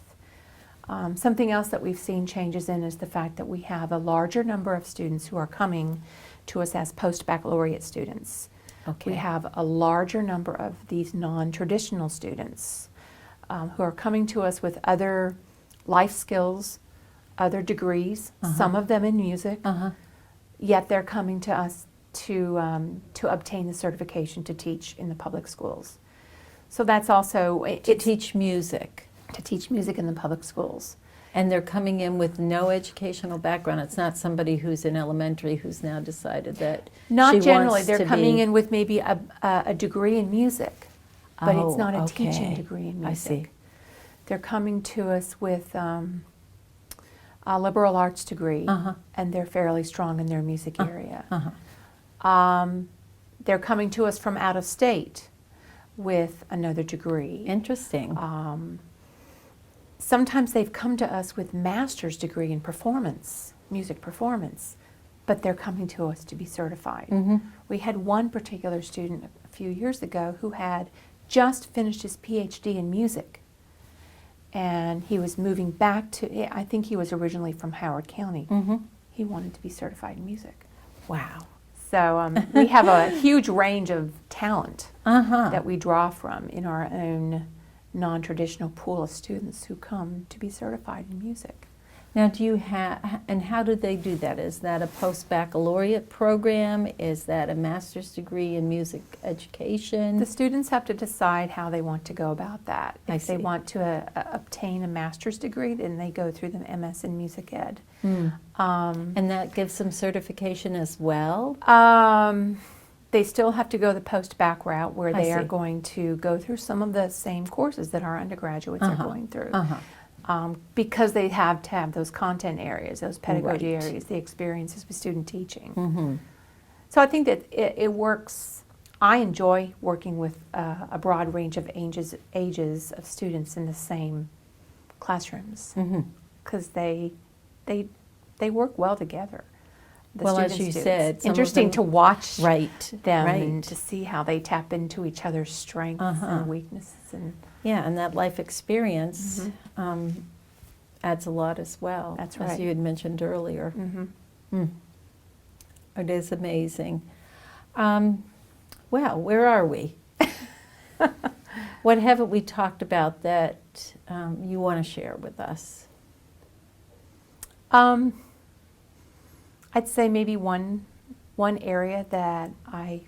Something else that we've seen changes in is the fact that we have a larger number of students who are coming to us as post-baccalaureate students. Okay. We have a larger number of these non-traditional students who are coming to us with other life skills, other degrees, some of them in music, yet they're coming to us to obtain the certification to teach in the public schools. So that's also To teach music. To teach music in the public schools. And they're coming in with no educational background. It's not somebody who's in elementary who's now decided that Not she generally. wants They're to coming be... in with maybe a degree in music, but it's not a okay. teaching degree in music. I see. They're coming to us with a liberal arts degree, and they're fairly strong in their music area. They're coming to us from out of state with another degree. Interesting. Sometimes they've come to us with master's degree in performance, music performance, but they're coming to us to be certified. We had one particular student a few years ago who had just finished his PhD in music, and he was moving back to, I think he was originally from Howard County. He wanted to be certified in music. Wow. So we have a huge range of talent that we draw from in our own non-traditional pool of students who come to be certified in music. Now, do you have, and how do they do that? Is that a post-baccalaureate program? Is that a master's degree in music education? The students have to decide how they want to go about that. If they want to obtain a master's degree, then they go through the MS in music ed. And that gives them certification as well? They still have to go the post-bac route, where they are see. going to go through some of the same courses that our undergraduates are going through. Because they have to have those content areas, those pedagogy areas, the experiences with student teaching. So I think that it works. I enjoy working with a broad range of ages of students in the same classrooms, because they work well together. Well, as you said, some of interesting them- to watch Right, them right. and to see how they tap into each other's strengths and weaknesses. And Yeah, and that life experience adds a lot as well. That's as right. you had mentioned earlier. It is amazing. Well, where are we? What haven't we talked about that you want to share with us? I'd say maybe one area that I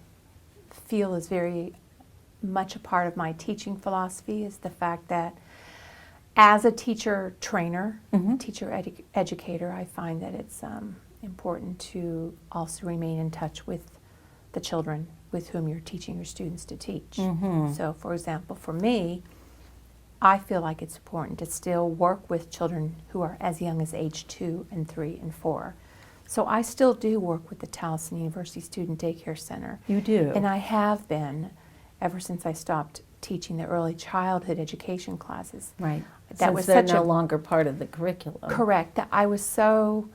feel is very much a part of my teaching philosophy is the fact that as a teacher trainer, teacher educator, I find that it's important to also remain in touch with the children with whom you're teaching your students to teach. So, for example, for me, I feel like it's important to still work with children who are as young as age 2 and 3 and 4. So I still do work with the Towson University Student Daycare Center. You do? And I have been ever since I stopped teaching the early childhood education classes. Right. That Since was they're such no a longer part of the curriculum. correct. That I was so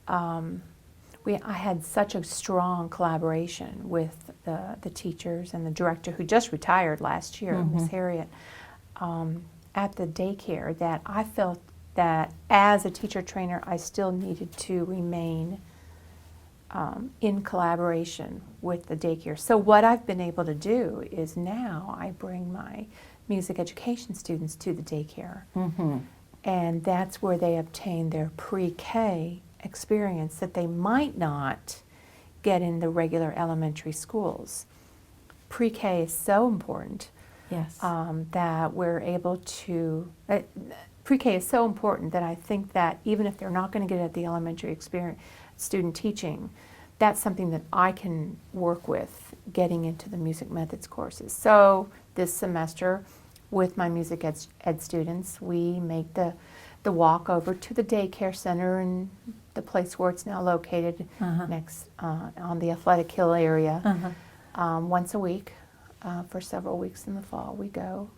I had such a strong collaboration with the teachers and the director who just retired last year, Miss Harriet, at the daycare, that I felt that as a teacher trainer I still needed to remain in collaboration with the daycare. So what I've been able to do is now I bring my music education students to the daycare, and that's where they obtain their pre-K experience that they might not get in the regular elementary schools. Pre-K is so important. Yes. That we're able to, pre-K is so important that I think that even if they're not going to get it at the elementary experience, student teaching, that's something that I can work with getting into the music methods courses. So this semester with my music ed students, we make the walk over to the daycare center and the place where it's now located next on the Athletic Hill area. Once a week for several weeks in the fall. We go.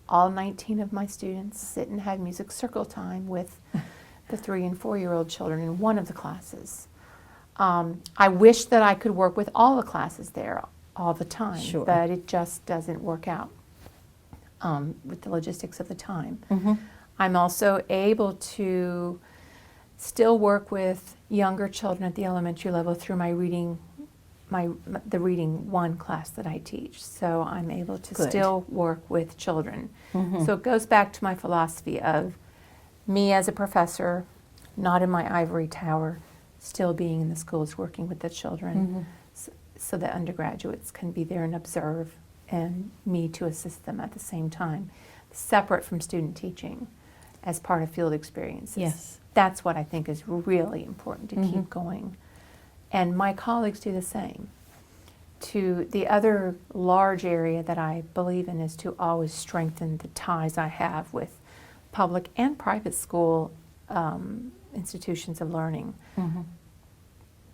All 19 of my students sit and have music circle time with the 3- and 4-year-old children in one of the classes. I wish that I could work with all the classes there all the time, Sure. but it just doesn't work out with the logistics of the time. I'm also able to still work with younger children at the elementary level through my reading, the Reading 1 class that I teach. So I'm able to Good. still work with children. So it goes back to my philosophy of me as a professor, not in my ivory tower, still being in the schools working with the children, so that undergraduates can be there and observe, and me to assist them at the same time, separate from student teaching as part of field experiences. Yes. That's what I think is really important to keep going. And my colleagues do the same. To the other large area that I believe in is to always strengthen the ties I have with public and private school institutions of learning.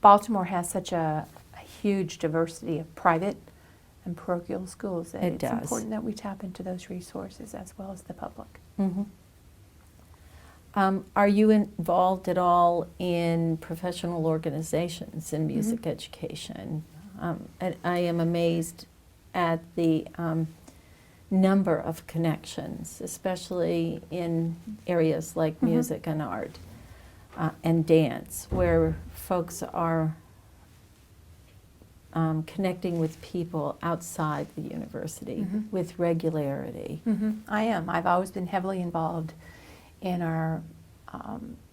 Baltimore has such a huge diversity of private and parochial schools that it's important that we tap into those resources as well as the public. Are you involved at all in professional organizations in music education? And I am amazed at the number of connections, especially in areas like music and art and dance, where folks are connecting with people outside the university with regularity. I am. I've always been heavily involved in our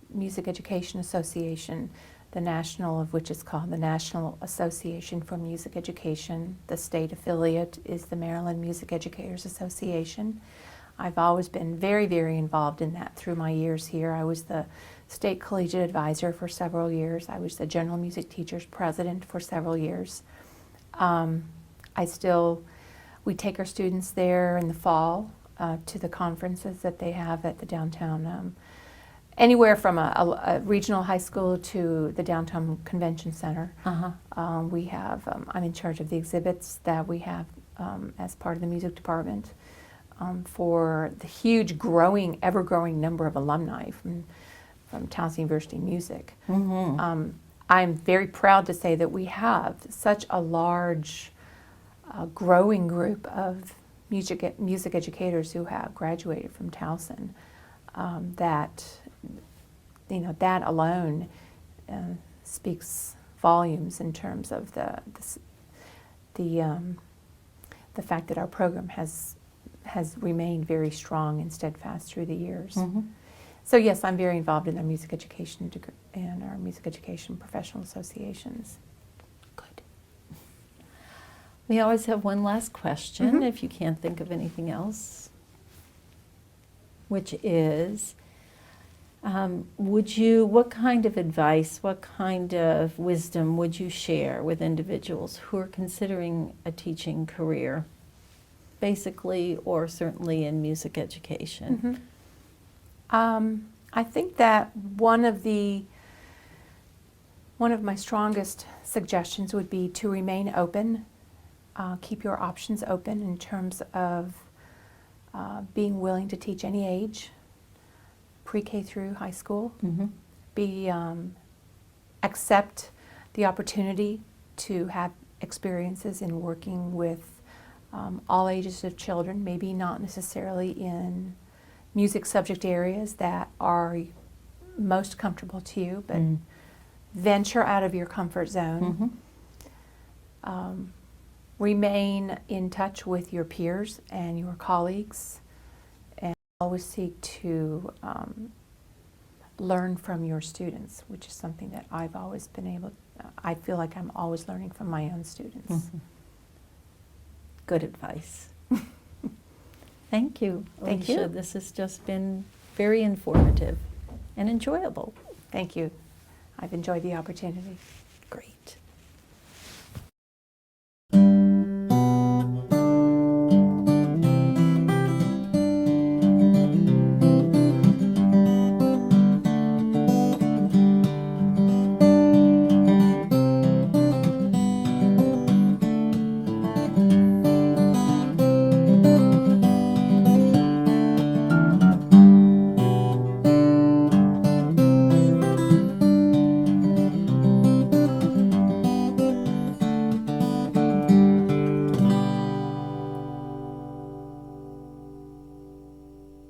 Music Education Association, the national of which is called the National Association for Music Education. The state affiliate is the Maryland Music Educators Association. I've always been very, very involved in that through my years here. I was the state collegiate advisor for several years. I was the general music teachers president for several years. We take our students there in the fall to the conferences that they have at the downtown, anywhere from a regional high school to the downtown convention center. We have, I'm in charge of the exhibits that we have as part of the music department for the huge ever-growing number of alumni from Towson University Music. I'm very proud to say that we have such a large, growing group of music educators who have graduated from Towson. That alone speaks volumes in terms of the fact that our program has remained very strong and steadfast through the years. So yes, I'm very involved in our music education and our music education professional associations. Good. We always have one last question, if you can't think of anything else, which is, what kind of advice, what kind of wisdom would you share with individuals who are considering a teaching career, basically or certainly in music education? I think that one of my strongest suggestions would be to remain open, keep your options open in terms of being willing to teach any age, pre-K through high school. Accept the opportunity to have experiences in working with all ages of children, maybe not necessarily in music subject areas that are most comfortable to you, but venture out of your comfort zone. Remain in touch with your peers and your colleagues, and always seek to learn from your students, which is something that I've always been I feel like I'm always learning from my own students. Good advice. Thank you, Thank Alicia. you. This has just been very informative and enjoyable. Thank you. I've enjoyed the opportunity. Great.